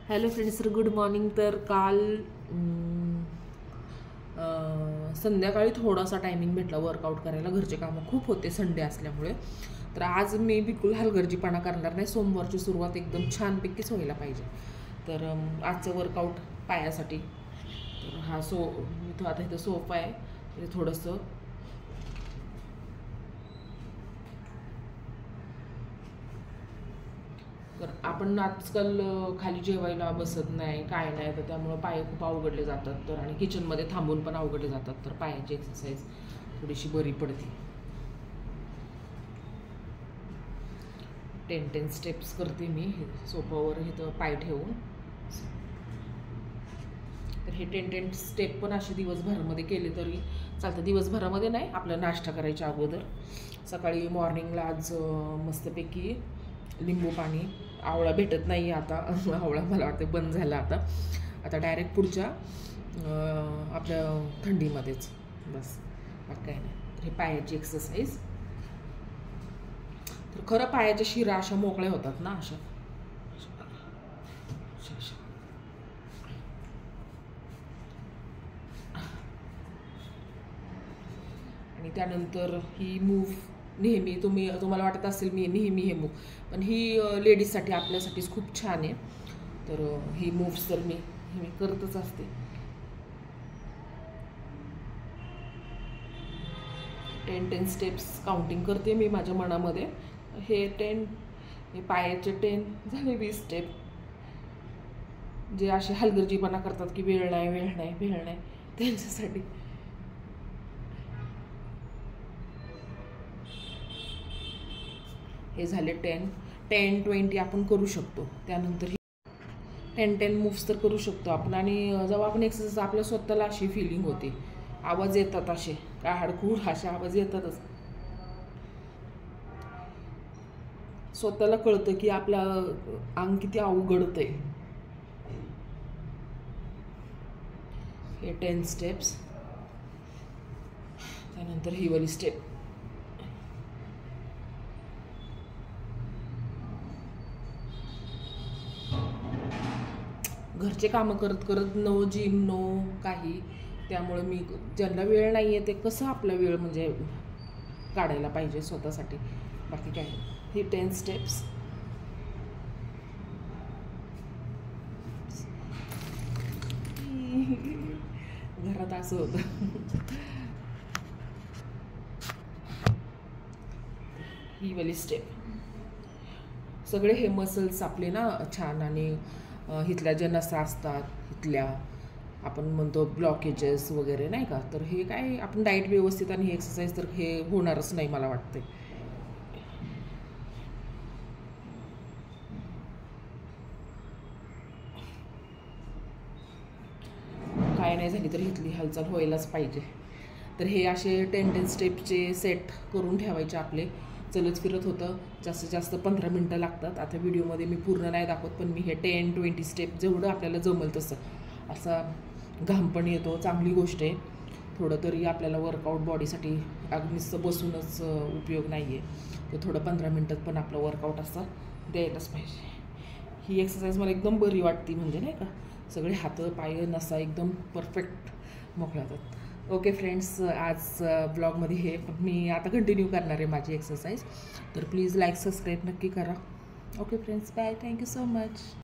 Hello friends, तर good morning. तर काल संध्याकाळी थोडासा टायमिंग भेटला वर्कआउट करायला. घरचे कामं खूप होते संडे असल्यामुळे. तर आज मी बिलकुल हलगर्जीपणा करणार नाही. सोमवारची सुरुवात एकदम छानपैकीच व्हायला पाहिजे. तर आजचं वर्कआउट पायासाठी. तर हा इथं आता इथं सोफा आहे. ते थोडंसं तर आपण आजकाल खाली जेवायला बसत नाही, काय नाही. तर त्यामुळं पाय खूप अवघडले जातात. तर आणि किचनमध्ये थांबून पण अवघडले जातात. तर पायाची एक्सरसाइज थोडीशी बरी पडते. 10 स्टेप्स करते मी सोफ्यावर इथं पाय ठेवून. तर हे 10 स्टेप पण असे दिवसभरामध्ये केले तरी चालतं. दिवसभरामध्ये नाही, आपला नाश्ता करायच्या अगोदर सकाळी मॉर्निंगला आज मस्तपैकी लिंबू पाणी. आवळा भेटत नाही आता. आवळा मला वाटतं बंद झाला आता. आता डायरेक्ट पुढच्या आपल्या थंडीमध्येच बस, बाकी काय नाही. तर हे पायाची एक्सरसाइज. तर खरं पायाच्या शिरा अशा मोकळ्या होतात ना, अशा आणि त्यानंतर ही मूव्ह नेहमी तुम्हाला वाटत असेल मी नेहमी हे मूव्ह, पण ही लेडीजसाठी आपल्यासाठीच खूप छान आहे. तर ही मूव्स तर मी करतच असते. 10 स्टेप्स काउंटिंग करते मी माझ्या मनामध्ये. हे पायाचे 10 झाले. 20 स्टेप. जे असे हलगर्जीपणा करतात की वेळ नाही त्यांच्यासाठी. हे झाले 10-20 आपण करू शकतो. त्यानंतर 10 मूव्स तर करू शकतो आपण. आणि जेव्हा आपण एक्सरसाइज आपल्या स्वतःला अशी फिलिंग होते, आवाज येतात असे काढकूड असे आवाज येतातच. स्वतःला कळतं की आपलं अंग किती अवघडतंय. हे 10 स्टेप्स. त्यानंतर ही वाली स्टेप. घरचे कामं करत करत नो जिम नो काही. त्यामुळे मी ज्यांना वेळ नाही आहे ते कसं आपला वेळ म्हणजे काढायला पाहिजे स्वतःसाठी, बाकी काय. ही 10 स्टेप्स. घरात असं होतं. ही वाली स्टेप. सगळे हे मसल्स आपले ना छान. आणि इथल्या ज्या नसा असतात इथल्या आपण म्हणतो ब्लॉकेजेस वगैरे नाही का, तर हे काय आपण डाईट व्यवस्थित आणि ही एक्सरसाइज तर हे होणारच नाही मला वाटते. काय नाही झाली तर इथली हालचाल व्हायलाच पाहिजे. तर हे असे 10 स्टेपचे सेट करून ठेवायचे आपले. चलत फिरत होतं. जास्तीत जास्त 15 मिनटं लागतात. आता व्हिडिओमध्ये मी पूर्ण नाही दाखवत, पण मी हे 10-20 स्टेप जेवढं आपल्याला जमल तसं. असा घाम पण येतो, चांगली गोष्ट आहे. थोडं तरी आपल्याला वर्कआउट बॉडीसाठी नुसतं बसूनच उपयोग नाही आहे. तर थोडं 15 मिनटात पण आपलं वर्कआउट असं द्यायलाच पाहिजे. ही एक्सरसाइज मला एकदम बरी वाटते. म्हणजे नाही का, सगळे हात पाय नसा एकदम परफेक्ट मोकळ्या होतात. ओके फ्रेंड्स, आज ब्लॉगमध्ये हे मी आता कंटिन्यू करणार आहे माझी एक्सरसाइज. तर प्लीज लाईक सबस्क्राईब नक्की करा. Okay friends, bye. Thank you so much.